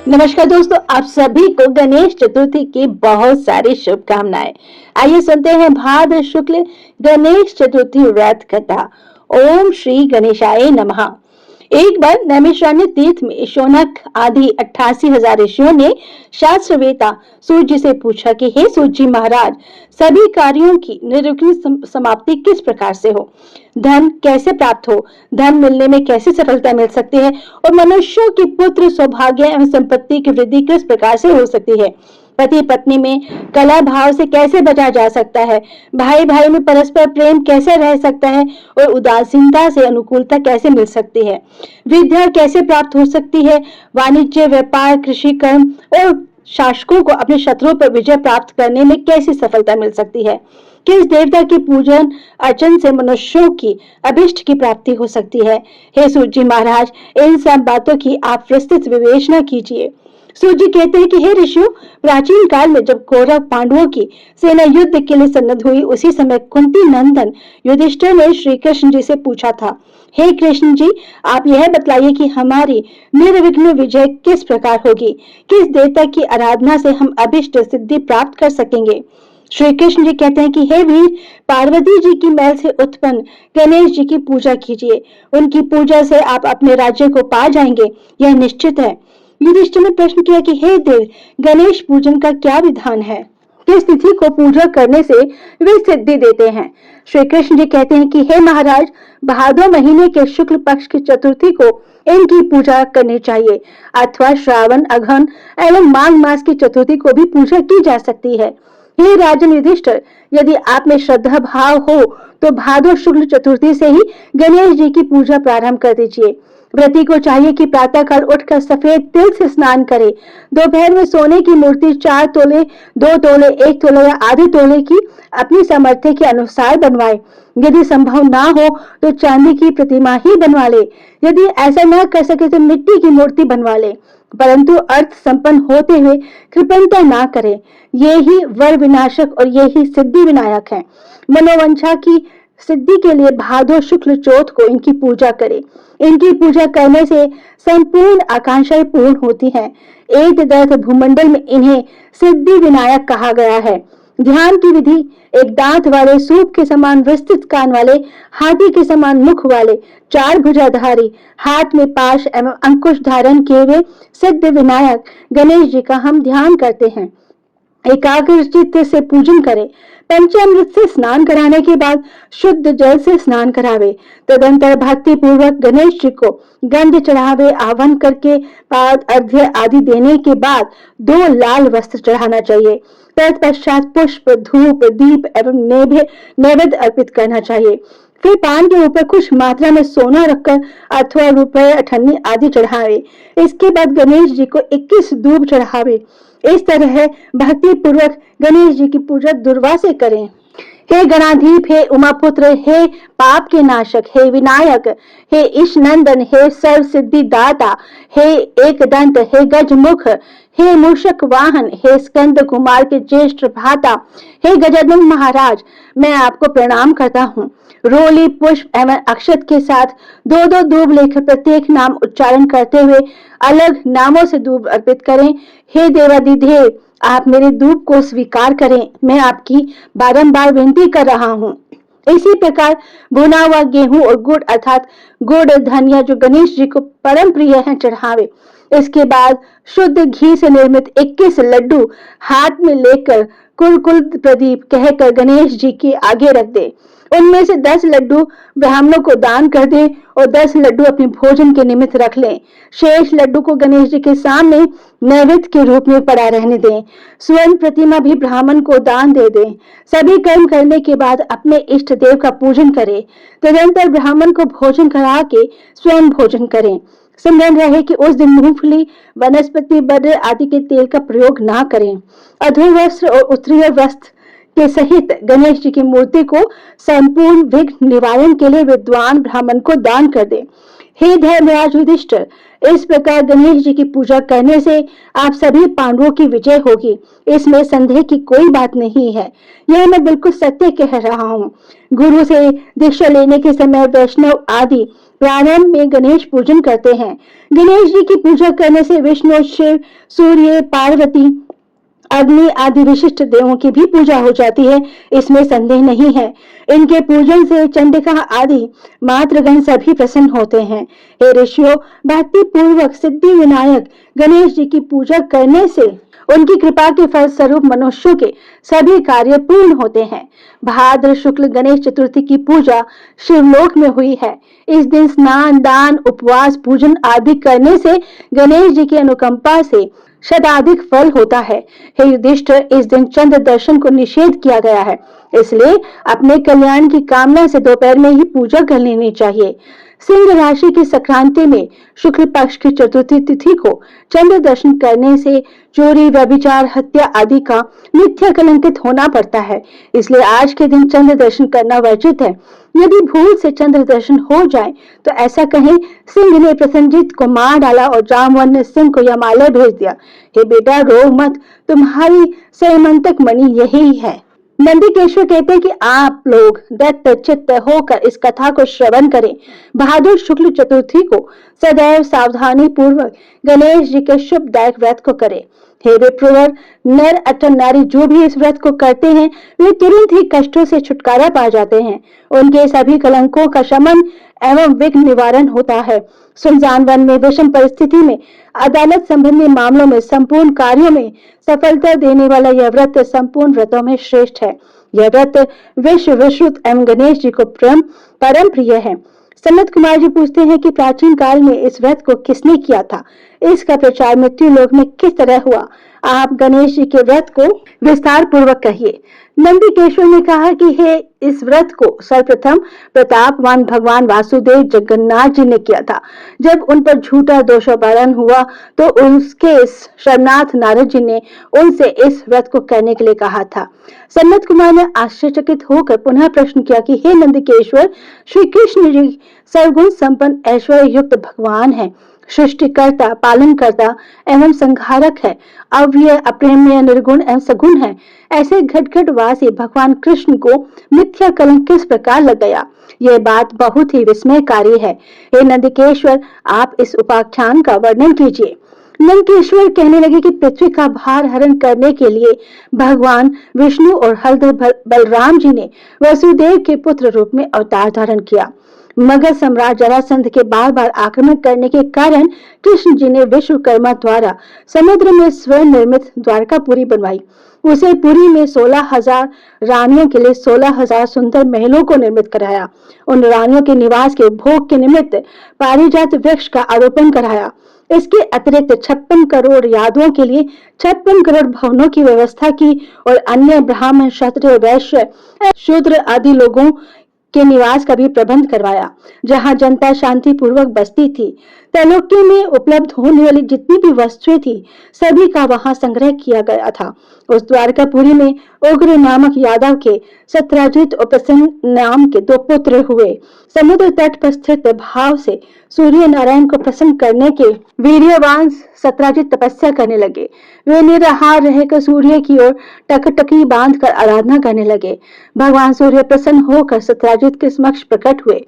नमस्कार दोस्तों, आप सभी को गणेश चतुर्थी की बहुत सारी शुभकामनाएं। आइए सुनते हैं भाद्र शुक्ल गणेश चतुर्थी व्रत कथा। ओम श्री गणेशाय नमः। एक बार नैमिषारण्य तीर्थ में शौनक आदि 88,000 ऋषियों ने शास्त्रवेता सूत जी से पूछा कि हे सूत जी महाराज, सभी कार्यों की निर्विघ्न समाप्ति किस प्रकार से हो? धन कैसे प्राप्त हो? धन मिलने में कैसे सफलता मिल सकती है? और मनुष्यों की पुत्र सौभाग्य एवं संपत्ति की वृद्धि किस प्रकार से हो सकती है? पति पत्नी में कलह भाव से कैसे बचा जा सकता है? भाई भाई में परस्पर प्रेम कैसे रह सकता है? और उदासीनता से अनुकूलता कैसे मिल सकती है? विद्या कैसे प्राप्त हो सकती है? वाणिज्य, व्यापार, कृषि, कर्म और शासकों को अपने शत्रुओं पर विजय प्राप्त करने में कैसी सफलता मिल सकती है? किस देवता की पूजन अर्चन से मनुष्यों की अभिष्ट की प्राप्ति हो सकती है? हे सूत जी महाराज, इन सब बातों की आप विस्तृत विवेचना कीजिए। सूत जी कहते हैं कि हे ऋषियों, प्राचीन काल में जब कौरव पांडवों की सेना युद्ध के लिए सन्नद्ध हुई, उसी समय कुंती नंदन युधिष्ठिर ने श्री कृष्ण जी से पूछा था, हे कृष्ण जी, आप यह बतलाइए कि हमारी निर्विघ्न विजय किस प्रकार होगी? किस देवता की आराधना से हम अभिष्ट सिद्धि प्राप्त कर सकेंगे? श्री कृष्ण जी कहते हैं कि हे वीर, पार्वती जी की महल से उत्पन्न गणेश जी की पूजा कीजिए। उनकी पूजा से आप अपने राज्य को पा जाएंगे, यह निश्चित है। युधिष्ठिर ने प्रश्न किया कि हे देव, गणेश पूजन का क्या विधान है? किस तिथि को पूजा करने से वे सिद्धि देते हैं? श्री कृष्ण जी कहते हैं कि हे महाराज, भादो महीने के शुक्ल पक्ष की चतुर्थी को इनकी पूजा करनी चाहिए, अथवा श्रावण, अघन एवं माघ मास की चतुर्थी को भी पूजा की जा सकती है। हे राजन युधिष्ठिर, यदि आप में श्रद्धा भाव हो तो भादो शुक्ल चतुर्थी से ही गणेश जी की पूजा प्रारंभ कर दीजिए। व्रती को चाहिए कि प्रातःकाल उठकर सफेद तिल से स्नान करे। दोपहर में सोने की मूर्ति 4 तोले, 2 तोले, 1 तोले या आधे तोले की अपनी सामर्थ्य के अनुसार बनवाए। यदि संभव ना हो तो चांदी की प्रतिमा ही बनवा ले। यदि ऐसा न कर सके तो मिट्टी की मूर्ति बनवा ले, परंतु अर्थ संपन्न होते हुए कृपणता ना करे। ये ही वर विनाशक और ये ही सिद्धि विनायक है। मनोवांछा की सिद्धि के लिए भादो शुक्ल चौथ को इनकी पूजा करें। इनकी पूजा करने से संपूर्ण आकांक्षाएं पूर्ण होती हैं। एक दर्थ भूमंडल में इन्हें सिद्धि विनायक कहा गया है। ध्यान की विधि, एक दांत वाले, सूप के समान विस्तृत कान वाले, हाथी के समान मुख वाले, 4 भुजाधारी, हाथ में पाश एवं अंकुश धारण किए हुए सिद्ध विनायक गणेश जी का हम ध्यान करते हैं। एकाग्र चित्त से पूजन करें। पंचामृत से स्नान कराने के बाद शुद्ध जल से स्नान करावे। तदंतर भक्ति पूर्वक गणेश जी को गंध चढ़ावे। आवन करके पाद अर्घ्य आदि देने के बाद 2 लाल वस्त्र चढ़ाना चाहिए। तत्पश्चात पुष्प, धूप, दीप एवं नैवेद्य अर्पित करना चाहिए। फिर पान के ऊपर कुछ मात्रा में सोना रखकर अथवा रुपए, अठन्नी आदि चढ़ावे। इसके बाद गणेश जी को 21 दूब चढ़ावे। इस तरह भक्ति पूर्वक गणेश जी की पूजा दुर्वा से करें। हे गणाधीप, हे उमापुत्र, हे पाप के नाशक, हे विनायक, हे ईश नंदन, हे सर्व सिद्धि दाता, हे एक दंत, हे गजमुख, हे मूषक वाहन, हे स्कंद कुमार के ज्येष्ठ भ्राता, हे गजानन महाराज, मैं आपको प्रणाम करता हूँ। रोली, पुष्प एवं अक्षत के साथ 2-2 दूब लेकर प्रत्येक नाम उच्चारण करते हुए अलग नामों से दूब अर्पित करें। हे देवाधिदेव, आप मेरे दूब को स्वीकार करें, मैं आपकी बारंबार विनती कर रहा हूँ। इसी प्रकार भुना हुआ गेहूं और गुड़ अर्थात गुड़ धनिया जो गणेश जी को परम प्रिय है चढ़ावे। इसके बाद शुद्ध घी से निर्मित 21 लड्डू हाथ में लेकर कुल कुल प्रदीप कहकर गणेश जी के आगे रख दे। उनमें से 10 लड्डू ब्राह्मणों को दान कर दे और 10 लड्डू अपने भोजन के निमित्त रख लें। शेष लड्डू को गणेश जी के सामने नैवेद्य के रूप में पड़ा रहने दें। स्वर्ण प्रतिमा भी ब्राह्मण को दान दे दें। सभी कर्म करने के बाद अपने इष्ट देव का पूजन करें। तदंतर ब्राह्मण को भोजन करा के स्वयं भोजन करें। स्मरण रहे कि उस दिन मूंगफली, वनस्पति बद्र आदि के तेल का प्रयोग ना करें। अधूर वस्त्र और उत्तरीय वस्त्र के सहित गणेश जी की मूर्ति को संपूर्ण विघ्न निवारण के लिए विद्वान ब्राह्मण को दान कर दे। हे धर्मराज युधिष्ठिर, इस प्रकार गणेश जी की पूजा करने से आप सभी पांडवों की विजय होगी, इसमें संदेह की कोई बात नहीं है। यह मैं बिल्कुल सत्य कह रहा हूँ। गुरु से दीक्षा लेने के समय वैष्णव आदि प्रारंभ में गणेश पूजन करते हैं। गणेश जी की पूजा करने से विष्णु, शिव, सूर्य, पार्वती, अग्नि आदि विशिष्ट देवों की भी पूजा हो जाती है, इसमें संदेह नहीं है। इनके पूजन से चंडिका आदि मातृगण सभी प्रसन्न होते हैं। हे ऋषियों, भक्ति पूर्वक सिद्धि विनायक गणेश जी की पूजा करने से उनकी कृपा के फल स्वरूप मनुष्यों के सभी कार्य पूर्ण होते हैं। भाद्र शुक्ल गणेश चतुर्थी की पूजा शिवलोक में हुई है। इस दिन स्नान, दान, उपवास, पूजन आदि करने से गणेश जी की अनुकंपा से शताधिक फल होता है। हे युधिष्ठिर, इस दिन चंद्र दर्शन को निषेध किया गया है, इसलिए अपने कल्याण की कामना से दोपहर में ही पूजा कर लेनी चाहिए। सिंह राशि की संक्रांति में शुक्ल पक्ष की चतुर्थी तिथि को चंद्र दर्शन करने से चोरी, व्यभिचार, हत्या आदि का मिथ्या कलंकित होना पड़ता है, इसलिए आज के दिन चंद्र दर्शन करना वर्जित है। यदि भूल से चंद्र दर्शन हो जाए तो ऐसा कहें, सिंह ने प्रसन्नजीत को मार डाला और जामवन ने सिंह को यमालय भेज दिया। हे बेटा, रो मत, तुम्हारी सैमंतक मणि यही है। नंदीकेश्वर कहते हैं कि आप लोग दत्त चित्त होकर इस कथा को श्रवण करें। भादुर शुक्ल चतुर्थी को सदैव सावधानी पूर्वक गणेश जी के शुभदायक व्रत को करें। हे विप्रवर, नर अथवा नारी जो भी इस व्रत को करते हैं वे तुरंत ही कष्टों से छुटकारा पा जाते हैं। उनके सभी कलंकों का शमन एवं विघ्न निवारण होता है। सुनसान वन में विषम परिस्थिति में अदालत संबंधी मामलों में संपूर्ण कार्यों में सफलता देने वाला यह व्रत संपूर्ण व्रतों में श्रेष्ठ है। यह व्रत विश्व विश्रुत एवं गणेश जी को परम प्रिय है। सनत कुमार जी पूछते हैं कि प्राचीन काल में इस व्रत को किसने किया था, इसका प्रचार मृत्यु लोक में किस तरह हुआ, आप गणेश जी के व्रत को विस्तार पूर्वक कहिए। नंदीकेश्वर ने कहा कि हे, इस व्रत को सर्वप्रथम प्रतापवान भगवान वासुदेव जगन्नाथ जी ने किया था। जब उन पर झूठा दोषारोपण हुआ तो उसके शरणार्थ नारद जी ने उनसे इस व्रत को करने के लिए कहा था। सनत कुमार ने आश्चर्यचकित होकर पुनः प्रश्न किया कि हे नंदीकेश्वर, श्री कृष्ण जी सर्वगुण संपन्न ऐश्वर्य युक्त भगवान है, सृष्टिकर्ता, पालनकर्ता एवं संहारक है, अव्यय, अप्रेम्य, निर्गुण एवं सगुण है। ऐसे घटघट वासी भगवान कृष्ण को मिथ्या कलंक किस प्रकार लग गया, यह बात बहुत ही विस्मयकारी है। हे नंदकेश्वर, आप इस उपाख्यान का वर्णन कीजिए। नंदकेश्वर कहने लगे कि पृथ्वी का भार हरण करने के लिए भगवान विष्णु और हलधर बलराम जी ने वसुदेव के पुत्र रूप में अवतार धारण किया। मगध सम्राट जरासंध के बार बार आक्रमण करने के कारण कृष्ण जी ने विश्वकर्मा द्वारा समुद्र में स्वयं निर्मित द्वारकापुरी बनवाई। उसे पुरी में 16,000 रानियों के लिए 16,000 सुंदर महलों को निर्मित कराया। उन रानियों के निवास के भोग के निमित्त पारिजात वृक्ष का आरोपण कराया। इसके अतिरिक्त 56 करोड़ यादवों के लिए 56 करोड़ भवनों की व्यवस्था की और अन्य ब्राह्मण, क्षत्रिय, वैश्य, शूद्र आदि लोगों के निवास का भी प्रबंध करवाया, जहां जनता शांति पूर्वक बसती थी। त्रैलोक्य में उपलब्ध होने वाली जितनी भी वस्तुएं थी सभी का वहां संग्रह किया गया था। उस द्वारकापुरी में उग्र नामक यादव के सत्यजित और प्रसन्न नाम के 2 पुत्र हुए। समुद्र तट पर स्थित भाव से सूर्य नारायण को प्रसन्न करने के वीर्यवान सत्यजित तपस्या करने लगे। वे निराहार रहकर सूर्य की ओर टकटकी बांधकर आराधना करने लगे। भगवान सूर्य प्रसन्न होकर सत्यजित के समक्ष प्रकट हुए।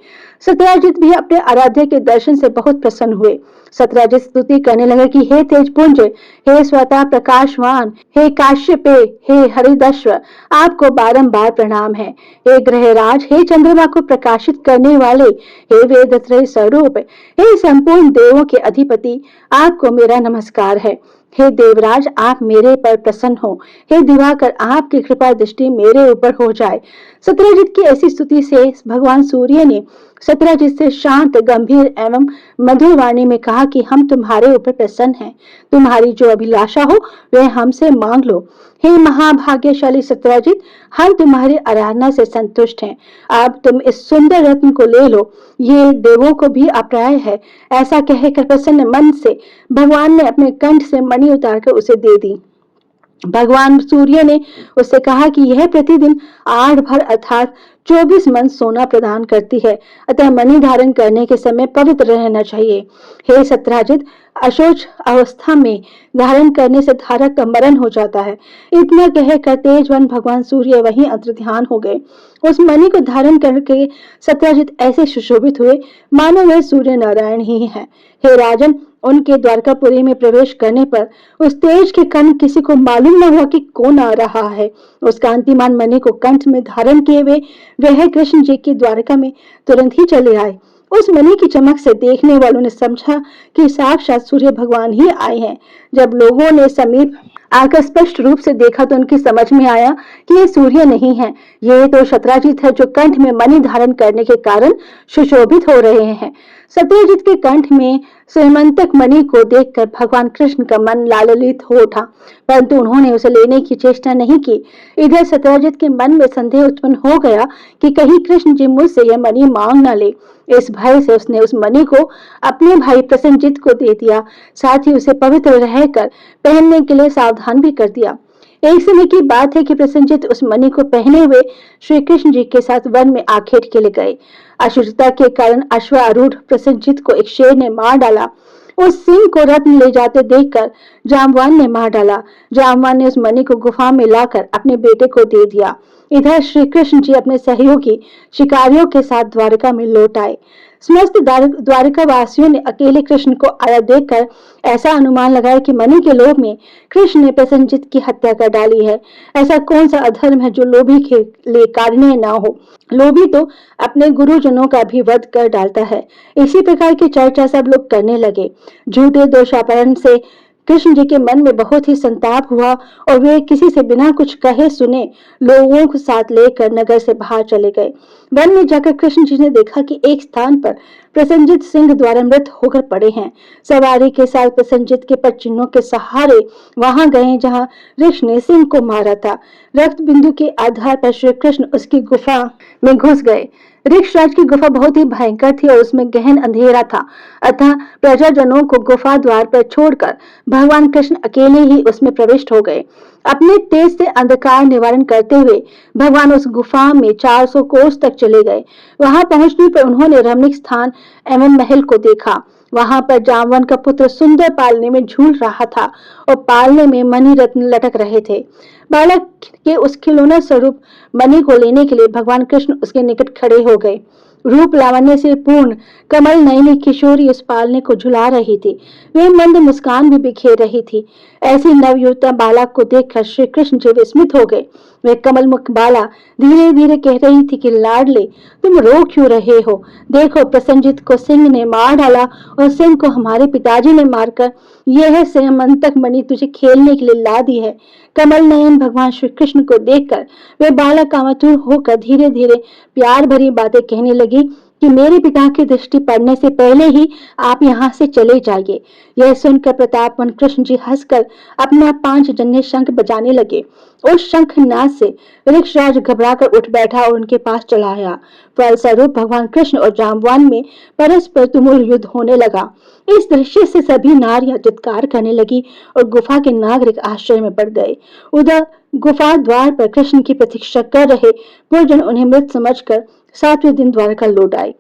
सत्यजित भी अपने आराध्य के दर्शन से बहुत प्रसन्न हुए। सत्यजित स्तुति करने लगे कि हे तेजपुंज, हे स्वतः प्रकाशवान, हे काश्यपे, हे हरिदश्व, आपको बारंबार प्रणाम है। हे ग्रहराज, हे चंद्रमा को प्रकाशित करने वाले, हे वेदत्रय स्वरूप, हे संपूर्ण देवों के अधिपति, आपको मेरा नमस्कार है। हे देवराज, आप मेरे पर प्रसन्न हो। हे दिवाकर, आपकी कृपा दृष्टि मेरे ऊपर हो जाए। सत्यजित की ऐसी स्तुति से भगवान सूर्य ने सत्यजित से शांत, गंभीर एवं मधुर वाणी में कहा कि हम तुम्हारे ऊपर प्रसन्न हैं। तुम्हारी जो अभिलाषा हो वह हमसे मांग लो। हे महाभाग्यशाली सत्यजित, हम तुम्हारी आराधना से संतुष्ट हैं। अब तुम इस सुंदर रत्न को ले लो, ये देवों को भी अप्राय है। ऐसा कहकर प्रसन्न मन से भगवान ने अपने कंठ से मणि उतारकर उसे दे दी। भगवान सूर्य ने उससे कहा कि यह प्रतिदिन 8 भर अर्थात 24 मन सोना प्रदान करती है, अतः मणि धारण करने के समय पवित्र रहना चाहिए। हे सत्राजित, अशोच अवस्था में धारण करने से धारक का मरण हो जाता है। इतना कहकर तेजवन भगवान सूर्य वहीं अंतर्ध्यान हो गए। उस मणि को धारण करके सत्राजित ऐसे सुशोभित हुए मानो वह सूर्य नारायण ही है। हे राजन, उनके द्वारकापुरी में प्रवेश करने पर उस तेज के कारण किसी को मालूम न हुआ कि कौन आ रहा है। उस कांतिमान मणि को कंठ में धारण किए हुए वह कृष्ण जी की द्वारका में तुरंत ही चले आए। उस मणि की चमक से देखने वालों ने समझा कि साक्षात सूर्य भगवान ही आए हैं। जब लोगों ने समीप आकर स्पष्ट रूप से देखा तो उनकी समझ में आया कि ये सूर्य नहीं है, ये तो सत्राजित है जो कंठ में मणि धारण करने के कारण सुशोभित हो रहे हैं। सत्यजित के कंठ में श्रीमंतक मणि को देखकर भगवान कृष्ण का मन लाललित हो उठा, परंतु उन्होंने उसे लेने की चेष्टा नहीं की। इधर सत्यजित के मन में संदेह उत्पन्न हो गया कि कहीं कृष्ण जी मुझसे यह मणि मांग न ले। इस भय से उसने उस मणि को अपने भाई प्रसन्नजित को दे दिया, साथ ही उसे पवित्र रहकर पहनने के लिए सावधान भी कर दिया। एक समय की बात है कि प्रसन्नजित उस मणि को पहने हुए श्री कृष्ण जी के साथ वन में आखेट के लिए गए। अशुचिता के कारण अश्वारूढ़ प्रसन्नजित को एक शेर ने मार डाला। उस सिंह को रत्न ले जाते देखकर जामवान ने मार डाला। जामवान ने उस मणि को गुफा में लाकर अपने बेटे को दे दिया। इधर श्री कृष्ण जी अपने सहयोगी शिकारियों के साथ द्वारका में लौट आए। समस्त द्वारका वासियों ने अकेले कृष्ण को आया देखकर ऐसा अनुमान लगाया कि मणि के लोभ में कृष्ण ने प्रसन्नजित की हत्या कर डाली है। ऐसा कौन सा अधर्म है जो लोभी के लिए कारणीय ना हो। लोभी तो अपने गुरुजनों का भी वध कर डालता है। इसी प्रकार की चर्चा सब लोग करने लगे। झूठे दोषापहरण से कृष्ण जी के मन में बहुत ही संताप हुआ और वे किसी से बिना कुछ कहे सुने लोगों को साथ लेकर नगर से बाहर चले गए। वन में जाकर कृष्ण जी ने देखा कि एक स्थान पर प्रसन्नजित सिंह द्वारा मृत होकर पड़े हैं। सवारी के साथ प्रसन्नजित के पद चिन्हों के सहारे वहां गए जहां ऋषि ने सिंह को मारा था। रक्त बिंदु के आधार पर श्री कृष्ण उसकी गुफा में घुस गए। ऋक्षराज की गुफा बहुत ही भयंकर थी और उसमें गहन अंधेरा था, अतः प्रजाजनों को गुफा द्वार पर छोड़कर भगवान कृष्ण अकेले ही उसमें प्रविष्ट हो गए। अपने तेज से अंधकार निवारण करते हुए भगवान उस गुफा में 400 कोस तक चले गए। वहां पहुंचने पर उन्होंने रमणीक स्थान एवं महल को देखा। वहां पर जामवन का पुत्र सुंदर पालने में झूल रहा था और पालने में मणि रत्न लटक रहे थे। बालक के उस खिलौना स्वरूप मणि को लेने के लिए भगवान कृष्ण उसके निकट खड़े हो गए। रूप लावण्य से पूर्ण कमल नयनी किशोरी उस पालने को झुला रही थी। वे मंद मुस्कान भी बिखेर रही थी। ऐसी नवयुवता बालक को देखकर श्री कृष्ण जी विस्मित हो गए। वे कमल मुख बाला धीरे धीरे कह रही थी कि लाडले, तुम रो क्यों रहे हो? देखो, प्रसन्नजित को सिंह ने मार डाला और सिंह को हमारे पिताजी ने मारकर यह श्रीमंतक मणि तुझे खेलने के लिए ला दी है। कमल नयन भगवान श्री कृष्ण को देखकर वे बालक कामतुर होकर धीरे धीरे प्यार भरी बातें कहने लगी कि मेरे पिता की दृष्टि पड़ने से पहले ही आप यहाँ से चले जाइए। यह सुनकर प्रतापवन कृष्ण जी हंसकर अपना 5 जन्य शंख बजाने लगे। उस शंखनाद से ऋक्षराज घबराकर उठ बैठा और उनके पास चला आया। फलस्वरूप भगवान कृष्ण और जाम्बवान में परस्पर तुमुल युद्ध होने लगा। इस दृश्य से सभी नारियां चित्कार करने लगी और गुफा के नागरिक आश्चर्य में पड़ गए। उधर गुफा द्वार पर कृष्ण की प्रतीक्षा कर रहे पूर्वजन उन्हें मृत समझकर 7वें दिन द्वारका लौट आए।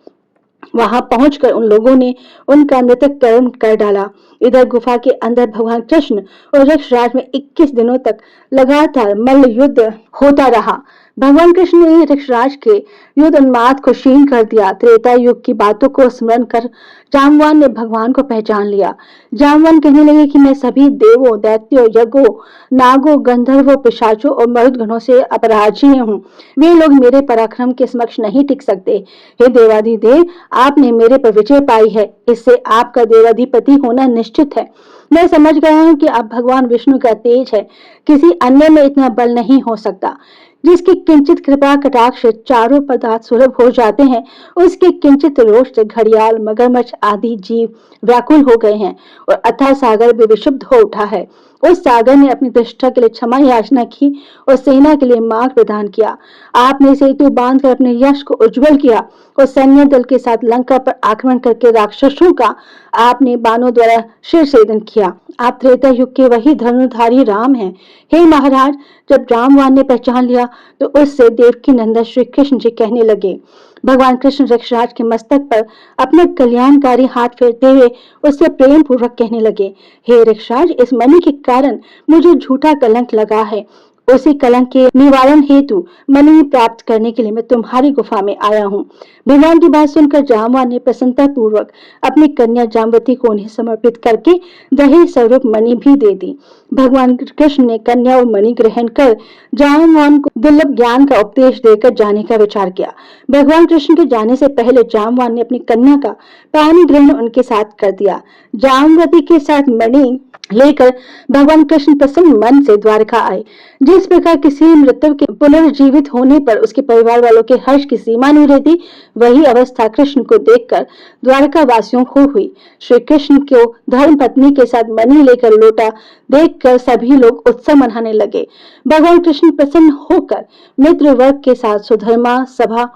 वहां पहुंचकर उन लोगों ने उनका मृतक कर्म कर डाला। इधर गुफा के अंदर भगवान कृष्ण और ऋक्षराज में 21 दिनों तक लगातार मल्ल युद्ध होता रहा। भगवान कृष्ण ने ऋक्षराज के युद्ध उन्माद को क्षीण कर दिया। त्रेता युग की बातों को स्मरण कर जाम्बवान ने भगवान को पहचान लिया। जाम्बवान कहने लगे कि मैं सभी देवों, दैत्यों, यज्ञों, नागों, गंधर्वों, पिशाचों और मरुदगणों से अपराजनीय हूँ। वे लोग मेरे पराक्रम के समक्ष नहीं टिक सकते। हे देवाधिदेव, आपने मेरे पर विजय पाई है, इससे आपका देवाधिपति होना निश्चित है। मैं समझ गया हूँ कि आप भगवान विष्णु का तेज है, किसी अन्य में इतना बल नहीं हो सकता। जिसकी किंचित कृपा कटाक्ष चारों पदार्थ सुलभ हो जाते हैं, उसके किंचित रोष से घड़ियाल, मगरमच्छ आदि जीव व्याकुल हो गए हैं और अथाह सागर भी विशुद्ध हो उठा है। उस सागर ने अपनी प्रतिष्ठा के लिए क्षमा याचना की और सेना के लिए मार्ग प्रदान किया। आपने सेतु बांधकर अपने यश को उज्जवल किया और सैन्य दल के साथ लंका पर आक्रमण करके राक्षसों का आपने बाणों द्वारा शिरछेदन किया। आप त्रेता युग के वही धनुर्धारी राम हैं। हे महाराज, जब जामवान ने पहचान लिया तो उससे देवकी नंदन श्री कृष्ण जी कहने लगे। भगवान कृष्ण यक्षराज के मस्तक पर अपना कल्याणकारी हाथ फेरते हुए उससे प्रेम पूर्वक कहने लगे, हे यक्षराज, इस मणि के कारण मुझे झूठा कलंक लगा है। उसी कलंक के निवारण हेतु मणि प्राप्त करने के लिए मैं तुम्हारी गुफा में आया हूँ। भगवान की बात सुनकर जामवान ने प्रसन्नता पूर्वक अपनी कन्या जामवती को उन्हें समर्पित करके दहेज स्वरूप मणि भी दे दी। भगवान कृष्ण ने कन्या और मणि ग्रहण कर जामवान को दुर्लभ ज्ञान का उपदेश देकर जाने का विचार किया। भगवान कृष्ण के जाने से पहले जामवान ने अपनी कन्या का पानी ग्रहण उनके साथ कर दिया। जामवती के साथ मणि लेकर भगवान कृष्ण प्रसन्न मन से द्वारका आए। जिस प्रकार किसी मृतक के पुनर्जीवित होने पर उसके परिवार वालों के हर्ष की सीमा नहीं रहती, वही अवस्था कृष्ण को देखकर द्वारका वासियों को हुई। श्री कृष्ण को धर्म पत्नी के साथ मणि लेकर लौटा देखकर सभी लोग उत्सव मनाने लगे। भगवान कृष्ण प्रसन्न होकर मित्र वर्ग के साथ सुधर्मा सभा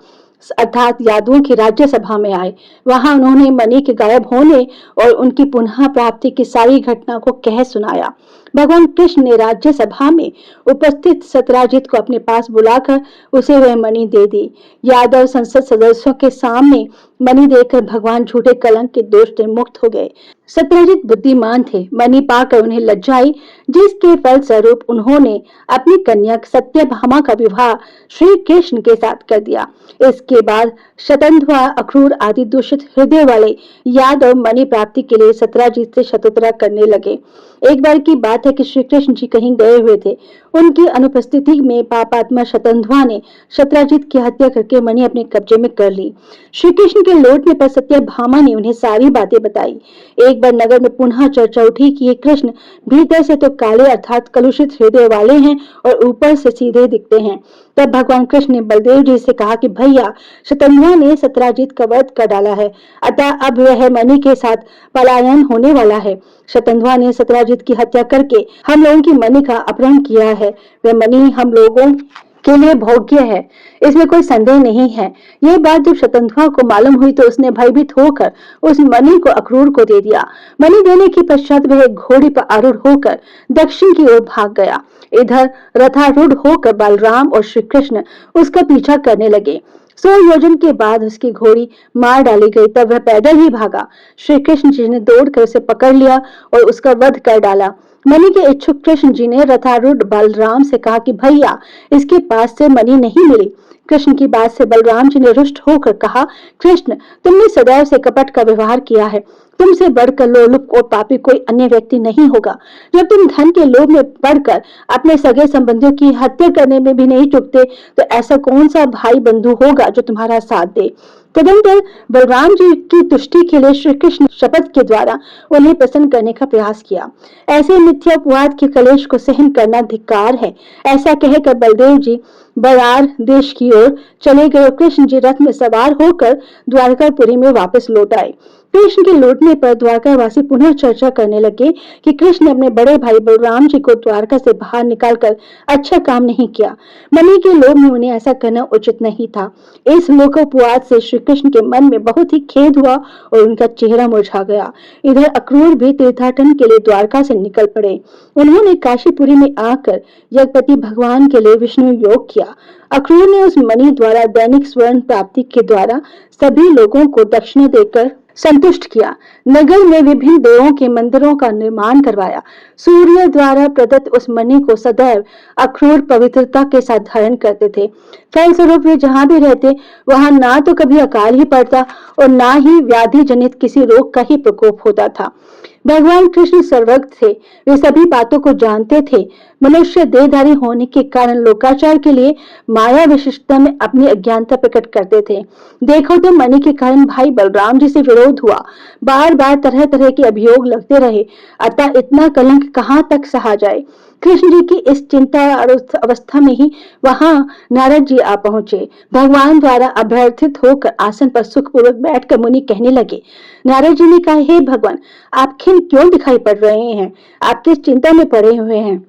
अर्थात यादवों की राज्य सभा में आए। वहां उन्होंने मणि के गायब होने और उनकी पुनः प्राप्ति की सारी घटना को कह सुनाया। भगवान कृष्ण ने राज्य सभा में उपस्थित सत्यराजित को अपने पास बुलाकर उसे वह मणि दे दी। यादव संसद सदस्यों के सामने मणि देकर भगवान झूठे कलंक के दोष से मुक्त हो गए। सत्यजित बुद्धिमान थे। मणि पाकर उन्हें लज्जा आई, जिसके फल स्वरूप उन्होंने अपनी कन्या सत्यभामा का विवाह श्री कृष्ण के साथ कर दिया। इसके बाद शतंध्वा, अक्रूर आदि दूषित हृदय वाले यादव मणि प्राप्ति के लिए सत्यजित से शत्रुता करने लगे। एक बार की बात है कि श्री कृष्ण जी कहीं गए हुए थे। उनकी अनुपस्थिति में पापात्मा शतंध्वा ने सत्यजित की हत्या करके मणि अपने कब्जे में कर ली। श्री कृष्ण के लौटने पर सत्यभामा ने उन्हें सारी बातें बताई। एक बार नगर में पुनः चर्चा उठी कि ये कृष्ण भीतर से तो काले अर्थात कलुषित हृदय वाले हैं और ऊपर से सीधे दिखते हैं। तब भगवान कृष्ण ने बलदेव जी से कहा कि भैया, शतंध्वा ने सत्यजित का वध कर डाला है, अतः अब वह मणि के साथ पलायन होने वाला है। शतंध्वा ने सत्यजित की हत्या करके हम लोगों की मणि का अपहरण किया है। वह मणि हम लोगों के लिए भोग्य है, इसमें कोई संदेह नहीं है। यह बात जब शतंध्वा को मालूम हुई तो उसने भयभीत होकर उस मणि को अक्रूर को दे दिया। मणि देने के पश्चात वह एक घोड़ी पर आरूढ़ होकर दक्षिण की ओर भाग गया। इधर रथारूढ़ होकर बलराम और श्री कृष्ण उसका पीछा करने लगे। 100 योजन के बाद उसकी घोड़ी मार डाली गई, तब वह पैदल ही भागा। श्री कृष्ण जी ने दौड़कर उसे पकड़ लिया और उसका वध कर डाला। मणि के इच्छुक कृष्ण जी ने रथारूढ़ बलराम से कहा कि भैया, इसके पास से मणि नहीं मिली। कृष्ण की बात से बलराम जी ने रुष्ट होकर कहा, कृष्ण, तुमने सदैव से कपट का व्यवहार किया है। तुमसे बढ़कर लोलुप और पापी कोई अन्य व्यक्ति नहीं होगा। जब तुम धन के लोभ में पड़कर अपने सगे संबंधियों की हत्या करने में भी नहीं चुकते, तो ऐसा कौन सा भाई बंधु होगा जो तुम्हारा साथ दे। तदंतर बलराम जी की तुष्टि के लिए श्री कृष्ण शपथ के द्वारा उन्हें प्रसन्न करने का प्रयास किया। ऐसे मिथ्यापवाद के कलेश को सहन करना धिक्कार है। ऐसा कहकर बलदेव जी बरार देश की ओर चले गए और कृष्ण जी रथ में सवार होकर द्वारकापुरी में वापस लौट आए। कृष्ण के लौटने पर द्वारकावासी पुनः चर्चा करने लगे कि कृष्ण ने अपने बड़े भाई बलराम जी को द्वारका से बाहर निकालकर अच्छा काम नहीं किया। मणि के लोभ में उन्हें ऐसा करना उचित नहीं था। इस लोकोपवाद से श्री कृष्ण के मन में बहुत ही खेद हुआ और उनका चेहरा मुरझा गया। इधर अक्रूर भी तीर्थाटन के लिए द्वारका से निकल पड़े। उन्होंने काशीपुरी में आकर यज्ञपति भगवान के लिए विष्णु योग किया। अक्रूर ने उस मणि द्वारा दैनिक स्वर्ण प्राप्ति के द्वारा सभी लोगों को दक्षिणा देकर संतुष्ट किया। नगर में विभिन्न देवों के मंदिरों का निर्माण करवाया। सूर्य द्वारा प्रदत्त उस मणि को सदैव अक्रूर पवित्रता के साथ धारण करते थे। फलस्वरूप वे जहां भी रहते वहां ना तो कभी अकाल ही पड़ता और ना ही व्याधि जनित किसी रोग का ही प्रकोप होता था। भगवान कृष्ण सर्वज्ञ थे। वे सभी बातों को जानते थे। मनुष्य देहधारी होने के कारण लोकाचार के लिए माया विशिष्टता में अपनी अज्ञानता प्रकट करते थे। देखो तो मणि के कारण भाई बलराम जी से विरोध हुआ। बार बार तरह तरह के अभियोग लगते रहे। अतः इतना कलंक कहाँ तक सहा जाए। कृष्ण जी की इस चिंता अवस्था में ही वहां नारद जी आ पहुंचे। भगवान द्वारा अभ्यर्थित होकर आसन पर सुखपूर्वक बैठकर मुनि कहने लगे। नारद जी ने कहा, हे भगवान, आप खिन्न क्यों दिखाई पड़ रहे हैं? आप किस चिंता में पड़े हुए हैं?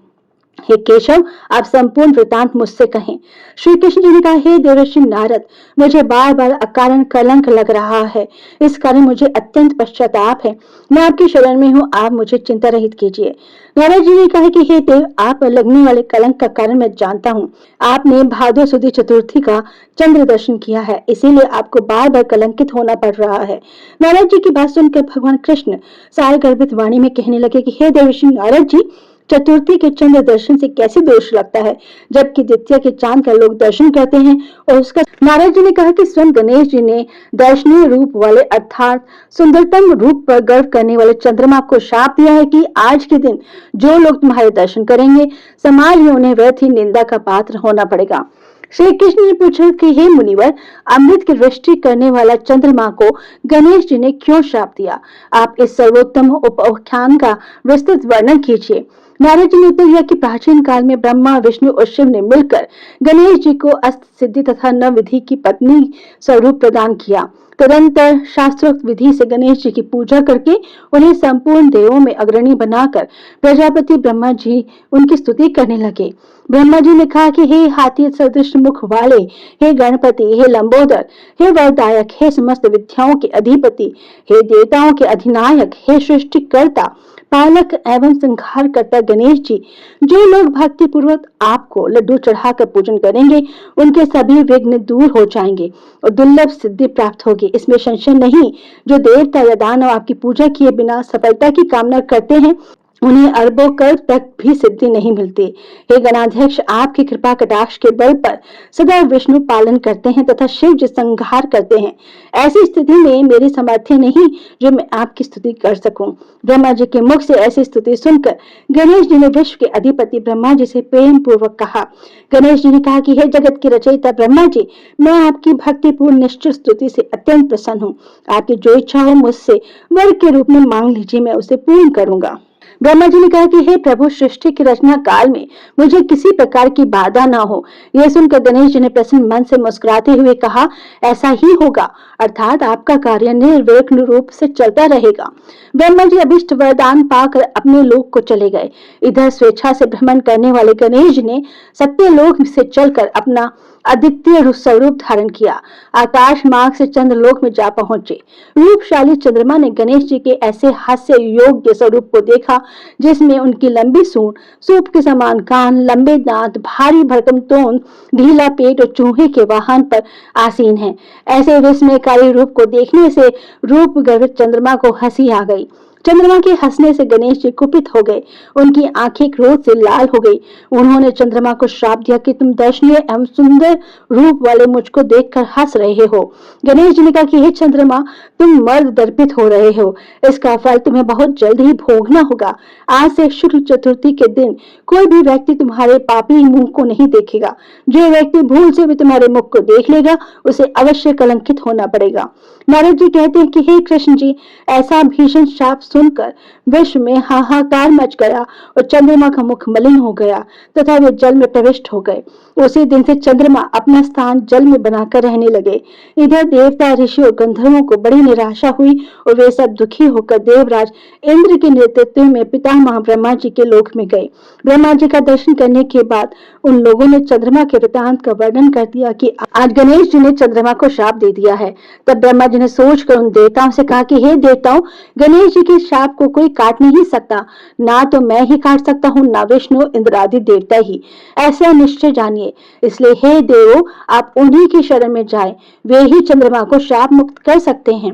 हे केशव, आप संपूर्ण वृतांत मुझसे कहें। श्री कृष्ण जी ने कहा, हे देवर्षि नारद, मुझे बार बार अकारण कलंक लग रहा है, इस कारण मुझे अत्यंत पश्चाताप है। मैं आपकी शरण में हूँ, आप मुझे चिंता रहित कीजिए। नारद जी ने कहा कि हे देव, आप लगने वाले कलंक का कारण मैं जानता हूँ। आपने भादो सुदी चतुर्थी का चंद्र दर्शन किया है, इसीलिए आपको बार बार कलंकित होना पड़ रहा है। नारद जी की बात सुनकर भगवान कृष्ण सार गर्भित वाणी में कहने लगे कि हे देवर्षि नारद जी, चतुर्थी के चंद्र दर्शन से कैसे दोष लगता है, जबकि द्वितीया के चांद का लोग दर्शन करते हैं और उसका। नारद जी ने कहा कि स्वयं गणेश जी ने दर्शनीय रूप वाले अर्थात सुंदरतम रूप पर गर्व करने वाले चंद्रमा को शाप दिया है कि आज के दिन जो लोग तुम्हारे दर्शन करेंगे, समाज में उन्हें व्यर्थ ही निंदा का पात्र होना पड़ेगा। श्री कृष्ण ने पूछा कि हे मुनिवर, अमृत की वृष्टि करने वाला चंद्रमा को गणेश जी ने क्यों शाप दिया? आप इस सर्वोत्तम उपाख्यान का विस्तृत वर्णन कीजिए। नारद जी ने उत्तर दिया कि प्राचीन काल में ब्रह्मा, विष्णु और शिव ने मिलकर गणेश जी को अष्ट सिद्धि तथा नव विधि की पत्नी स्वरूप प्रदान किया। तदंतर शास्त्रोक्त विधि से गणेश जी की पूजा करके उन्हें संपूर्ण देवों में अग्रणी बनाकर प्रजापति ब्रह्मा जी उनकी स्तुति करने लगे। ब्रह्मा जी ने कहा कि हे हाथी सदृश मुख वाले, हे गणपति, हे लंबोदर, हे वरदायक, हे समस्त विद्याओं के अधिपति, हे देवताओं के अधिनायक, हे सृष्टिकर्ता, पालक एवं संहार करता गणेश जी, जो लोग भक्ति पूर्वक आपको लड्डू चढ़ाकर पूजन करेंगे, उनके सभी विघ्न दूर हो जाएंगे और दुर्लभ सिद्धि प्राप्त होगी। इसमें संशय नहीं। जो देवता या दानव आपकी पूजा किए बिना सफलता की कामना करते हैं, उन्हें अरबों कर तक भी सिद्धि नहीं मिलती। हे गणाध्यक्ष, आपकी कृपा कटाक्ष के बल पर सदा विष्णु पालन करते हैं तथा शिव जी संहार करते हैं। ऐसी स्थिति में मेरी सामर्थ्य नहीं जो मैं आपकी स्तुति कर सकूं। ब्रह्मा जी के मुख से ऐसी स्तुति सुनकर गणेश जी ने विश्व के अधिपति ब्रह्मा जी से प्रेम पूर्वक कहा। गणेश जी ने कहा कि हे जगत के रचयिता ब्रह्मा जी, मैं आपकी भक्तिपूर्ण निश्चित स्तुति से अत्यंत प्रसन्न हूँ। आपकी जो इच्छा हो मुझसे वर के रूप में मांग लीजिए, मैं उसे पूर्ण करूंगा। ब्रह्मा जी ने कहा कि हे प्रभु, सृष्टि की रचना काल में मुझे किसी प्रकार की बाधा ना हो। यह सुनकर गणेश जी ने प्रसन्न मन से मुस्कुराते हुए कहा, ऐसा ही होगा, अर्थात आपका कार्य निर्विघ्न रूप से चलता रहेगा। ब्रह्मा जी अभिष्ट वरदान पाकर अपने लोक को चले गए। इधर स्वेच्छा से भ्रमण करने वाले गणेश जी ने सत्यलोक से चलकर अपना अद्वितीय स्वरूप धारण किया। आकाश मार्ग से चंद्रलोक में जा पहुंचे। रूपशाली चंद्रमा ने गणेश जी के ऐसे हास्य योग्य स्वरूप को देखा, जिसमें उनकी लंबी सूंड, सूप के समान कान, लंबे दांत, भारी भरकम तोंद, ढीला पेट और चूहे के वाहन पर आसीन है। ऐसे विस्मयकारी रूप को देखने से रूप गर्वित चंद्रमा को हंसी आ गई। चंद्रमा के हंसने से गणेश जी कुपित हो गए। उनकी आंखें क्रोध से लाल हो गई। उन्होंने चंद्रमा को श्राप दिया कि तुम दर्शनीय एवं सुंदर रूप वाले मुझको देखकर हंस रहे हो। गणेश जी ने कहा कि हे चंद्रमा, तुम मर्द दर्पित हो रहे हो, इसका फल तुम्हें बहुत जल्द ही भोगना होगा। आज से शुक्ल चतुर्थी के दिन कोई भी व्यक्ति तुम्हारे पापी मुंह को नहीं देखेगा। जो व्यक्ति भूल से भी तुम्हारे मुख को देख लेगा, उसे अवश्य कलंकित होना पड़ेगा। नारद जी कहते हैं कि हे कृष्ण जी, ऐसा भीषण शाप सुनकर विश्व में हाहाकार मच गया और चंद्रमा का मुख मलिन हो गया तथा वे जल में प्रविष्ट हो गए। उसी दिन से चंद्रमा अपना स्थान जल में बनाकर रहने लगे। इधर देवता, ऋषि और गंधर्वों को बड़ी निराशा हुई और वे सब दुखी होकर देवराज इंद्र के नेतृत्व में पितामह ब्रह्मा जी के लोक में गए। ब्रह्मा जी का दर्शन करने के बाद उन लोगों ने चंद्रमा के वृतांत का वर्णन कर दिया कि आज गणेश जी ने चंद्रमा को श्राप दे दिया है। तब ब्रह्मा जी ने सोचकर उन देवताओं से कहा कि हे देवताओं, गणेश जी के शाप को कोई काट नहीं सकता। ना तो मैं ही काट सकता हूँ, ना विष्णु, इंद्र आदि देवता ही। ऐसा निश्चय जानिए। इसलिए हे देवो, आप उन्हीं की शरण में जाए, वे ही चंद्रमा को शाप मुक्त कर सकते हैं।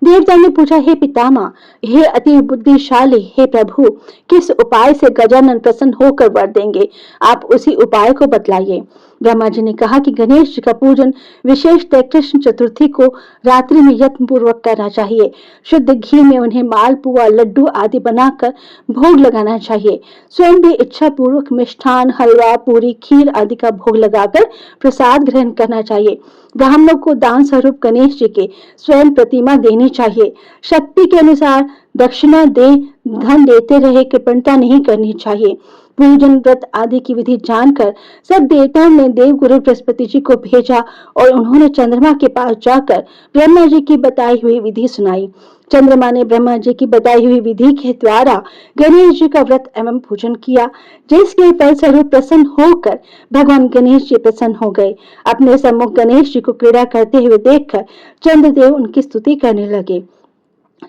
देवता ने पूछा, हे पितामह, हे अति बुद्धिशाली, हे प्रभु, किस उपाय से गजानन प्रसन्न होकर वर देंगे? आप उसी उपाय को बतलाइए। ब्रह्मा जी ने कहा कि गणेश जी का पूजन विशेषतः कृष्ण चतुर्थी को रात्रि में यत्न पूर्वक करना चाहिए। शुद्ध घी में उन्हें मालपुआ, लड्डू आदि बनाकर भोग लगाना चाहिए। स्वयं भी इच्छा पूर्वक मिष्ठान, हलवा, पूरी, खीर आदि का भोग लगाकर प्रसाद ग्रहण करना चाहिए। ब्राह्मणों को दान स्वरूप गणेश जी के स्वयं प्रतिमा देनी चाहिए। शक्ति के अनुसार दक्षिणा दे धन देते रहे, कृपणता नहीं करनी चाहिए। पूजन व्रत आदि की विधि जानकर सब देवताओं ने देवगुरु बृहस्पति जी को भेजा और उन्होंने चंद्रमा के पास जाकर ब्रह्मा जी की बताई हुई विधि सुनाई। चंद्रमा ने ब्रह्मा जी की बताई हुई विधि के द्वारा गणेश जी का व्रत एवं पूजन किया, जिसके फलस्वरूप प्रसन्न होकर भगवान गणेश जी प्रसन्न हो गए। अपने सम्मुख गणेश जी को क्रीड़ा करते हुए देखकर चंद्रदेव उनकी स्तुति करने लगे।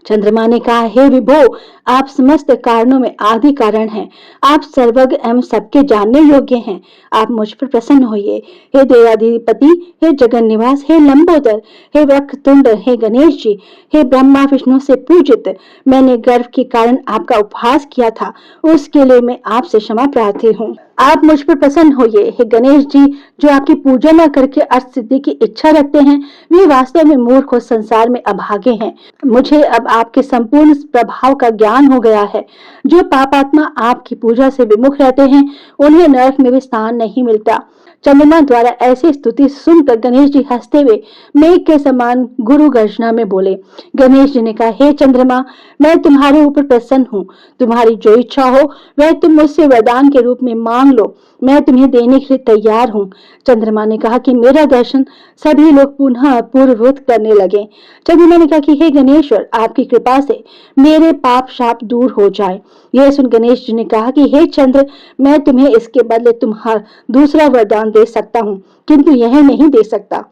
चंद्रमा ने कहा, हे विभो, आप समस्त कारणों में आदि कारण हैं। आप सर्वज्ञ एवं सबके जानने योग्य हैं। आप मुझ पर प्रसन्न होइए। हे देवाधिपति, हे जगन निवास, हे लंबोदर, हे वक्रतुंड, हे गणेश जी, हे ब्रह्मा विष्णु से पूजित, मैंने गर्व के कारण आपका उपहास किया था, उसके लिए मैं आपसे क्षमा प्रार्थी हूँ। आप मुझ पर प्रसन्न होइए। हे गणेश जी, जो आपकी पूजा न करके अर्थ सिद्धि की इच्छा रखते हैं, वे वास्तव में मूर्ख और संसार में अभागे हैं। मुझे अब आपके संपूर्ण प्रभाव का ज्ञान हो गया है। जो पापात्मा आपकी पूजा से विमुख रहते हैं, उन्हें नरक में भी स्थान नहीं मिलता। चंद्रमा द्वारा ऐसी स्तुति सुनकर गणेश जी हंसते हुए मेघ के समान गुरु गर्जना में बोले। गणेश जी ने कहा, हे चंद्रमा, मैं तुम्हारे ऊपर प्रसन्न हूँ। तुम्हारी जो इच्छा हो वह तुम मुझसे वरदान के रूप में मांग लो, मैं तुम्हें देने के लिए तैयार हूँ। चंद्रमा ने कहा कि मेरा दर्शन सभी लोग पुनः पूर्ववत करने लगे। चंद्रमा ने कहा कि हे गणेश्वर, आपकी कृपा से मेरे पाप शाप दूर हो जाए। यह सुन गणेश जी ने कहा कि हे चंद्र, मैं तुम्हें इसके बदले तुम्हारा दूसरा वरदान दे सकता हूँ, किंतु यह नहीं दे सकता।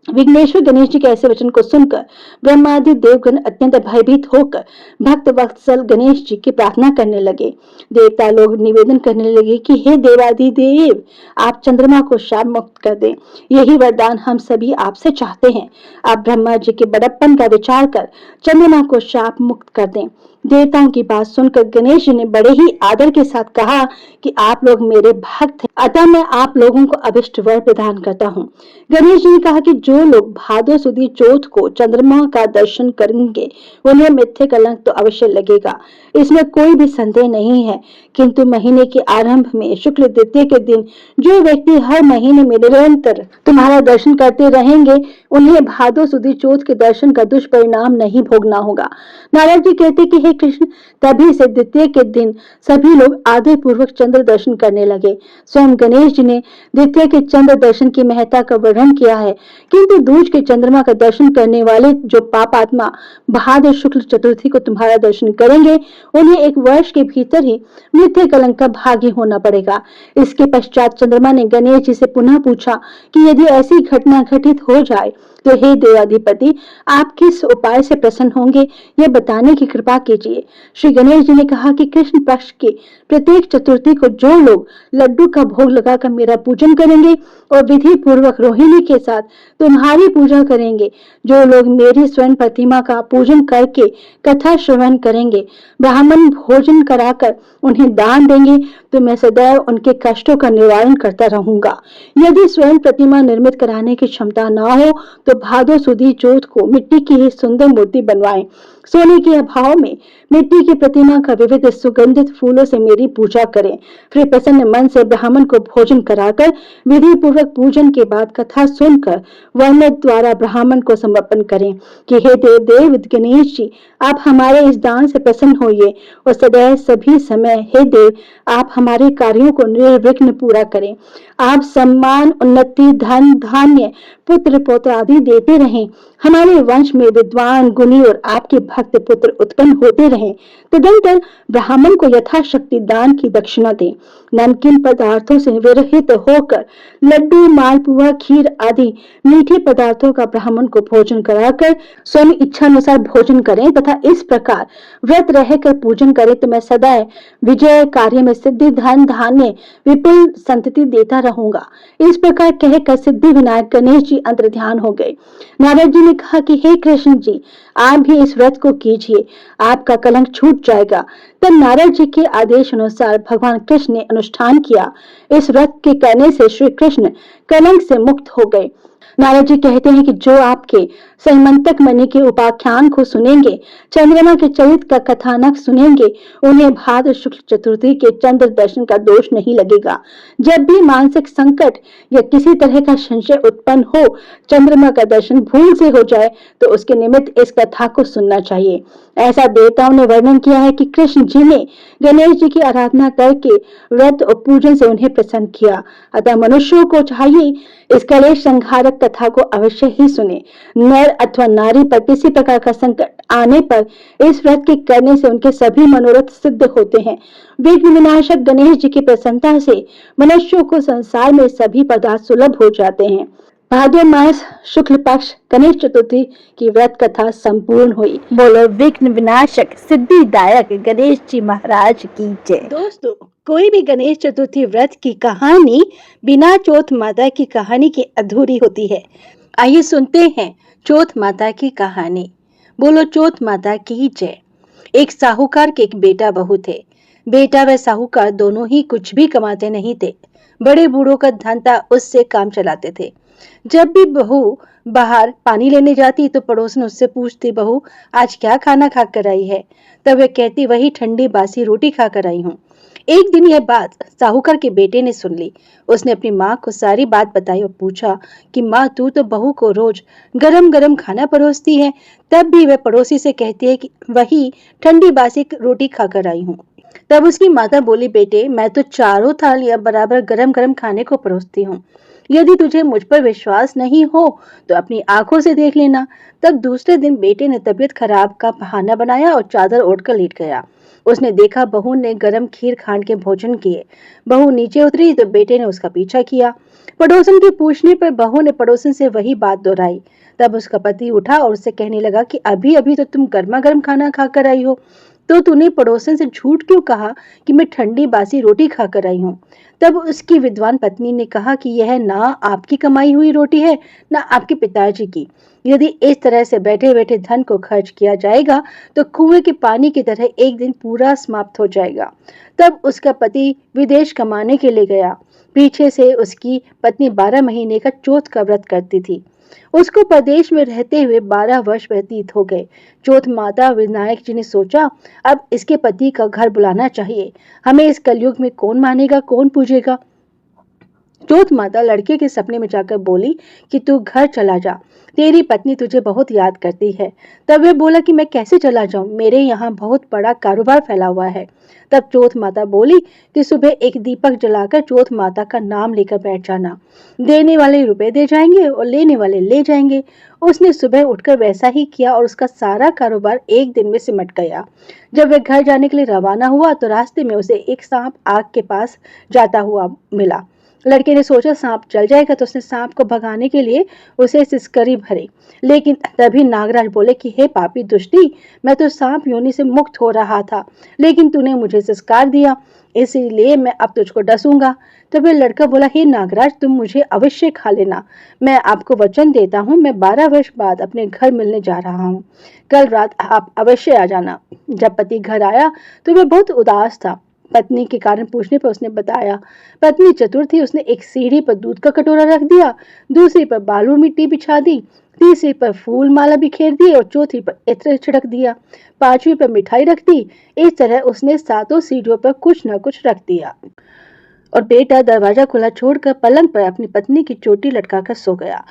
विघ्नेश्वर गणेश जी के ऐसे वचन को सुनकर ब्रह्मादि देवगण अत्यंत भयभीत होकर भक्त वत्सल गणेश जी की प्रार्थना करने लगे। देवता लोग निवेदन करने लगे कि हे देवादि देव, आप चंद्रमा को शाप मुक्त कर दें। यही वरदान हम सभी आपसे चाहते हैं। आप ब्रह्मा जी के बड़प्पन का विचार कर चंद्रमा को शाप मुक्त कर दें। देवताओं की बात सुनकर गणेश जी ने बड़े ही आदर के साथ कहा कि आप लोग मेरे भक्त हैं, अतः मैं आप लोगों को अभिष्ट वर प्रदान करता हूँ। गणेश जी ने कहा कि जो लोग भादो सुदी चौथ को चंद्रमा का दर्शन करेंगे, उन्हें मिथ्या कलंक तो अवश्य लगेगा, इसमें कोई भी संदेह नहीं है। किंतु महीने के आरंभ में शुक्ल द्वितीया के दिन जो व्यक्ति हर महीने में निरंतर तुम्हारा दर्शन करते रहेंगे, उन्हें भादो सुदी चौथ के दर्शन का दुष्परिणाम नहीं भोगना होगा। नारद जी कहते कि हे कृष्ण, तभी से द्वितीय के दिन सभी लोग आदर पूर्वक चंद्र दर्शन करने लगे। स्वयं गणेश जी ने द्वितीय के चंद्र दर्शन की महत्ता का वर्णन किया है, किंतु दूज के चंद्रमा का दर्शन करने वाले जो पापात्मा भाद्र शुक्ल चतुर्थी को तुम्हारा दर्शन करेंगे, उन्हें एक वर्ष के भीतर ही मृत्यु कलंक का भागी होना पड़ेगा। इसके पश्चात चंद्रमा ने गणेश जी से पुनः पूछा कि यदि ऐसी घटना घटित हो जाए तो हे देवाधिपति, आप किस उपाय से प्रसन्न होंगे, यह बताने की कृपा कीजिए। श्री गणेश जी ने कहा कि कृष्ण पक्ष की प्रत्येक चतुर्थी को जो लोग लड्डू का भोग लगाकर मेरा पूजन करेंगे और विधि पूर्वक रोहिणी के साथ तुम्हारी पूजा करेंगे, जो लोग मेरी स्वर्ण प्रतिमा का पूजन करके कथा श्रवण करेंगे, ब्राह्मण भोजन कराकर उन्हें दान देंगे, तो मैं सदैव उनके कष्टों का निवारण करता रहूंगा। यदि स्वर्ण प्रतिमा निर्मित कराने की क्षमता न हो तो भादो सुदी चौथ को मिट्टी की ही सुंदर मूर्ति बनवाएं। सोने के अभाव में मिट्टी की प्रतिमा का विविध सुगंधित फूलों से मेरी पूजा करें। फिर प्रसन्न मन से ब्राह्मण को भोजन कराकर विधि पूर्वक पूजन के बाद कथा सुनकर वर्ण द्वारा ब्राह्मण को समर्पण करें कि हे देव देव गणेश जी, आप हमारे इस दान से प्रसन्न होइए और सदैव सभी समय हे देव आप हमारे कार्यों को निर्विघ्न पूरा करें। आप सम्मान, उन्नति, धन, धान्य, पुत्र पौत्र आदि देते रहें। हमारे वंश में विद्वान, गुणी और आपके भक्त पुत्र उत्पन्न होते रहें। तदंतर ब्राह्मण को यथाशक्ति दान की दक्षिणा दें। नमकीन पदार्थों से विरहित होकर लड्डू, मालपुआ, खीर आदि मीठे पदार्थों का ब्राह्मण को भोजन कराकर स्वयं इच्छानुसार भोजन करें तथा इस प्रकार व्रत रहकर पूजन करें तो मैं सदैव विजय, कार्य में सिद्धि, धन, धान्य, विपुल संतति देता रहूंगा। इस प्रकार कहकर सिद्धि विनायक गणेश जी अंतर्ध्यान हो गए। नारद जी ने कहा कि हे कृष्ण जी, आप भी इस व्रत को कीजिए, आपका कलंक छूट जाएगा। तब नारद जी के आदेश अनुसार भगवान कृष्ण ने अनुष्ठान किया। इस व्रत के करने से श्री कृष्ण कलंक से मुक्त हो गए। नारद जी कहते हैं कि जो आपके सैमंतक मणि के उपाख्यान को सुनेंगे, चंद्रमा के चरित्र का कथानक सुनेंगे, उन्हें भाद्र शुक्ल चतुर्थी के चंद्र दर्शन का दोष नहीं लगेगा। जब भी मानसिक संकट या किसी तरह का संशय उत्पन्न हो, चंद्रमा का दर्शन भूल से हो जाए, तो उसके निमित्त इस कथा को सुनना चाहिए। ऐसा देवताओं ने वर्णन किया है कि कृष्ण जी ने गणेश जी की आराधना करके व्रत और पूजन से उन्हें प्रसन्न किया। अतः मनुष्यों को चाहिए इस कलेश संहारक कथा को अवश्य ही सुने। नर अथवा नारी पर किसी प्रकार का संकट आने पर इस व्रत के करने से उनके सभी मनोरथ सिद्ध होते हैं। विघ्न विनाशक गणेश जी की प्रसन्नता से मनुष्यों को संसार में सभी पदार्थ सुलभ हो जाते हैं। भाद्र मास शुक्ल पक्ष गणेश चतुर्थी की व्रत कथा संपूर्ण हुई। बोलो विघ्न विनाशक सिद्धिदायक गणेश जी महाराज की जय। दोस्तों, कोई भी गणेश चतुर्थी व्रत की कहानी बिना चौथ माता की कहानी के अधूरी होती है। आइए सुनते हैं चौथ माता की कहानी। बोलो चौथ माता की जय। एक साहूकार के एक बेटा बहू थे। बेटा व साहूकार दोनों ही कुछ भी कमाते नहीं थे। बड़े बूढ़ों का धन था, उससे काम चलाते थे। जब भी बहू बाहर पानी लेने जाती तो पड़ोसन उससे पूछती, बहू आज क्या खाना खा कर आई है? तब वह कहती, वही ठंडी बासी रोटी खा कर आई हूँ। एक दिन यह बात साहूकार के बेटे ने सुन ली। उसने अपनी माँ को सारी बात बताई और पूछा कि माँ, तू तो बहू को रोज गरम गरम खाना परोसती है, तब भी वह पड़ोसी से कहती है कि वही ठंडी बासी रोटी खा कर आई हूँ। तब उसकी माता बोली, बेटे मैं तो चारों थालियां बराबर गरम गरम खाने को परोसती हूँ। यदि तुझे मुझ पर विश्वास नहीं हो तो अपनी आंखों से देख लेना। तब दूसरे दिन बेटे ने तबीयत खराब का बहाना बनाया और चादर ओढ़कर लेट गया। उसने देखा बहू ने गरम खीर खांड के भोजन किए। बहू नीचे उतरी तो बेटे ने उसका पीछा किया। पड़ोसन के पूछने पर बहू ने पड़ोसन से वही बात दोहराई। तब उसका पति उठा और उससे कहने लगा कि अभी अभी तो तुम गर्मा गर्म खाना खाकर आई हो, तो तूने पड़ोसन से झूठ क्यों कहा कि मैं ठंडी बासी रोटी खाकर आई हूँ? तब उसकी विद्वान पत्नी ने कहा कि यह ना आपकी कमाई हुई रोटी है, ना आपके पिताजी की। यदि इस तरह से बैठे बैठे धन को खर्च किया जाएगा तो कुएं के पानी की तरह एक दिन पूरा समाप्त हो जाएगा। तब उसका पति विदेश कमाने के लिए गया। पीछे से उसकी पत्नी 12 महीने का चौथ का व्रत करती थी। उसको प्रदेश में रहते हुए 12 वर्ष व्यतीत हो गए। चौथ माता विनायक जी ने सोचा, अब इसके पति का घर बुलाना चाहिए। हमें इस कलयुग में कौन मानेगा, कौन पूजेगा? चौथ माता लड़के के सपने में जाकर बोली कि तू घर चला जा, तेरी पत्नी तुझे बहुत याद करती है। तब वह बोला कि मैं कैसे चला जाऊं, मेरे यहाँ बहुत बड़ा कारोबार फैला हुआ है। तब चौथ माता बोली कि सुबह एक दीपक जलाकर चौथ माता का नाम लेकर बैठ जाना। देने वाले रुपए दे जाएंगे और लेने वाले ले जाएंगे। उसने सुबह उठकर वैसा ही किया और उसका सारा कारोबार एक दिन में सिमट गया। जब वह घर जाने के लिए रवाना हुआ तो रास्ते में उसे एक सांप आग के पास जाता हुआ मिला। लड़के ने सोचा सांप चल जाएगा, तो उसने सांप को भगाने के लिए उसे सिसकरी भरी। लेकिन तभी नागराज बोले कि हे पापी दुष्टी, मैं तो सांप योनि से मुक्त हो रहा था, लेकिन तूने मुझे सिसकार दिया, इसीलिए मैं अब तुझको डसूंगा। तब वह लड़का बोला, हे नागराज, तुम मुझे अवश्य खा लेना। मैं आपको वचन देता हूँ, मैं 12 वर्ष बाद अपने घर मिलने जा रहा हूँ। कल रात आप अवश्य आ जाना। जब पति घर आया तो वह बहुत उदास था। पत्नी के कारण पूछने पर उसने बताया, पत्नी चतुर थी। उसने एक सीढ़ी पर दूध का कटोरा रख दिया, दूसरी पर बालू मिट्टी बिछा दी, तीसरी पर फूल माला बिखेर दी और चौथी पर इत्र छिड़क दिया, पांचवी पर मिठाई रख दी। इस तरह उसने 7 सीढ़ियों पर कुछ न कुछ रख दिया और बेटा दरवाजा खुला छोड़कर पलंग पर अपनी पत्नी की चोटी लटकाकर सो गया।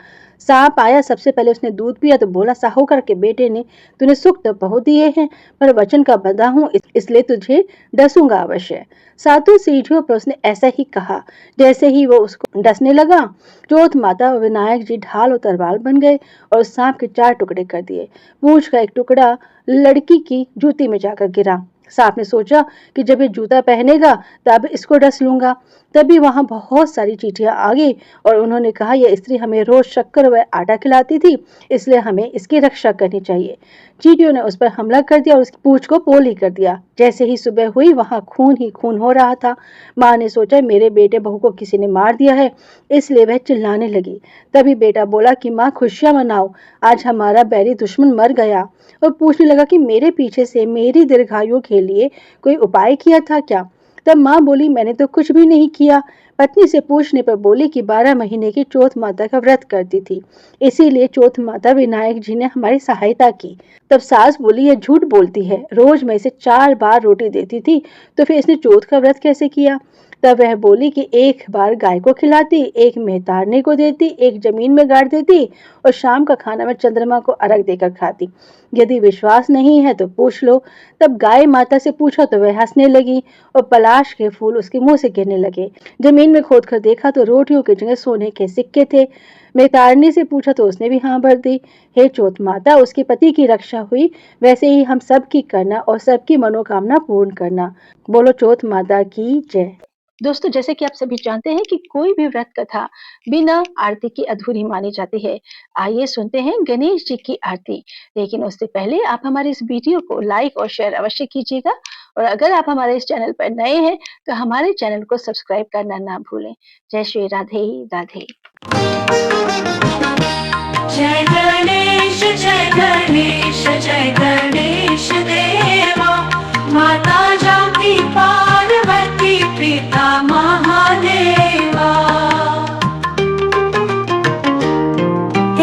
सांप आया, सबसे पहले उसने दूध पिया तो बोला, साहूकार के बेटे ने तूने सुख तो बहुत दिए हैं, पर वचन का बंधा हूँ, इसलिए तुझे डसूंगा अवश्य। 7 सीढ़ियों पर उसने ऐसा ही कहा। जैसे ही वो उसको डसने लगा, चौथ माता विनायक जी ढाल और तलवार बन गए और उस सांप के 4 टुकड़े कर दिए। पूंछ का एक टुकड़ा लड़की की जूती में जाकर गिरा। सांप ने सोचा कि जब ये जूता पहनेगा तब इसको डस लूंगा। तभी वहां बहुत सारी चींटियां आ गई और उन्होंने कहा, यह स्त्री हमें रोज शक्कर व आटा खिलाती थी, इसलिए हमें इसकी रक्षा करनी चाहिए। चींटियों ने उस पर हमला कर दिया और उसकी पूंछ को पोली कर दिया। जैसे ही सुबह हुई वहां खून ही खून हो रहा था। माँ ने सोचा, मेरे बेटे बहू को किसी ने मार दिया है, इसलिए वह चिल्लाने लगी। तभी बेटा बोला कि माँ खुशियां मनाओ, आज हमारा बैरी दुश्मन मर गया। और पूछने लगा कि मेरे पीछे से मेरी दीर्घायु के लिए कोई उपाय किया था क्या? तब माँ बोली, मैंने तो कुछ भी नहीं किया, पत्नी से पूछने पर बोली कि 12 महीने की चौथ माता का व्रत करती थी, इसीलिए चौथ माता विनायक जी ने हमारी सहायता की। तब सास बोली, यह झूठ बोलती है, रोज मैं इसे 4 बार रोटी देती थी, तो फिर इसने चौथ का व्रत कैसे किया? तब वह बोली कि एक बार गाय को खिलाती, एक मेहतारने को देती, एक जमीन में गाड़ देती और शाम का खाना मैं चंद्रमा को अर्घ देकर खाती। यदि विश्वास नहीं है तो पूछ लो। तब गाय माता से पूछा तो वह हंसने लगी और पलाश के फूल उसके मुंह से गिरने लगे। जमीन में खोद कर देखा तो रोटियों की जगह सोने के सिक्के थे। मेहतारनी से पूछा तो उसने भी हाँ भर दी। हे चौथ माता, उसके पति की रक्षा हुई, वैसे ही हम सब की करना और सबकी मनोकामना पूर्ण करना। बोलो चौथ माता की जय। दोस्तों, जैसे कि आप सभी जानते हैं कि कोई भी व्रत कथा बिना आरती की अधूरी मानी जाती है। आइए सुनते हैं गणेश जी की आरती। लेकिन उससे पहले आप हमारे इस वीडियो को लाइक और शेयर अवश्य कीजिएगा और अगर आप हमारे इस चैनल पर नए हैं तो हमारे चैनल को सब्सक्राइब करना ना भूलें। जय श्री राधे राधे। जय गणेश जय गणेश जय गणेश देवा, माता जानकी पार्वती पिता महादेवा।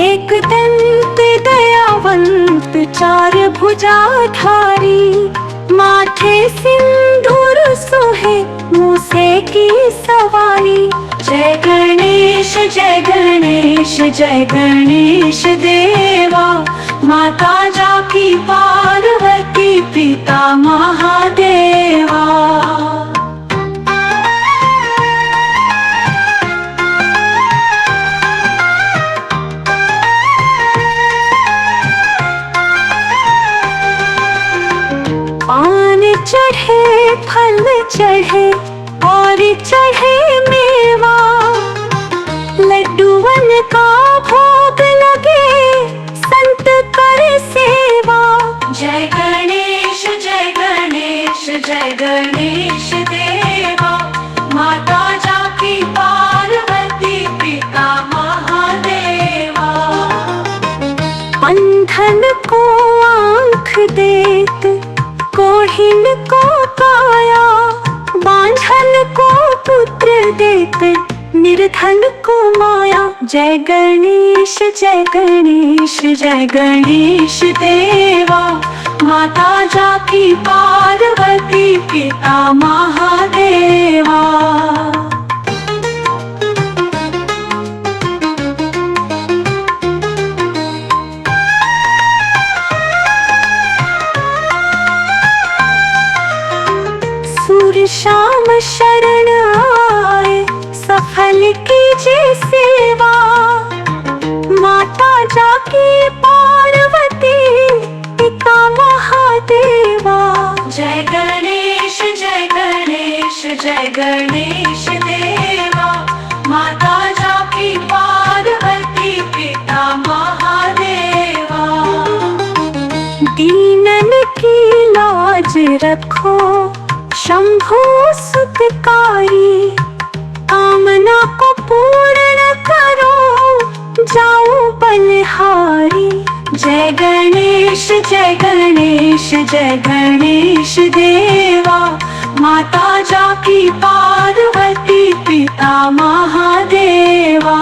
एक दंत दयावंत चार भुजाधारी, माथे सिंदूर सोहे मूसे की सवारी। जय गणेश जय गणेश जय गणेश देवा, माता जानकी पार्वती पिता महादेवा। पान चढ़े फल चढ़े और चढ़े मेवा, लड्डूवन का भोग लगे संत कर सेवा। जय गणेश जय गणेश जय गणेश देवा, माता जानकी पार्वती पिता महादेवा। अंधन को आँख देत, कोढ़िन को काया, बांझन को पुत्र देते, निर्धन को माया। जय गणेश जय गणेश जय गणेश देवा, माता जानकी पार्वती पिता महादेवा। सूर्य शाम शरण आए, सफल कीजिए सेवा, माता जानकी पार्वती पिता महादेवा। जय गणेश जय गणेश जय गणेश देवा, माता जानकी पार्वती पिता महादेवा। दीनन की लाज रखो शंभु सुखकारी, कामना को पूर्ण करो जाओ बलिहारी। जय गणेश जय गणेश जय गणेश देवा, माता जानकी पार्वती पिता महादेवा।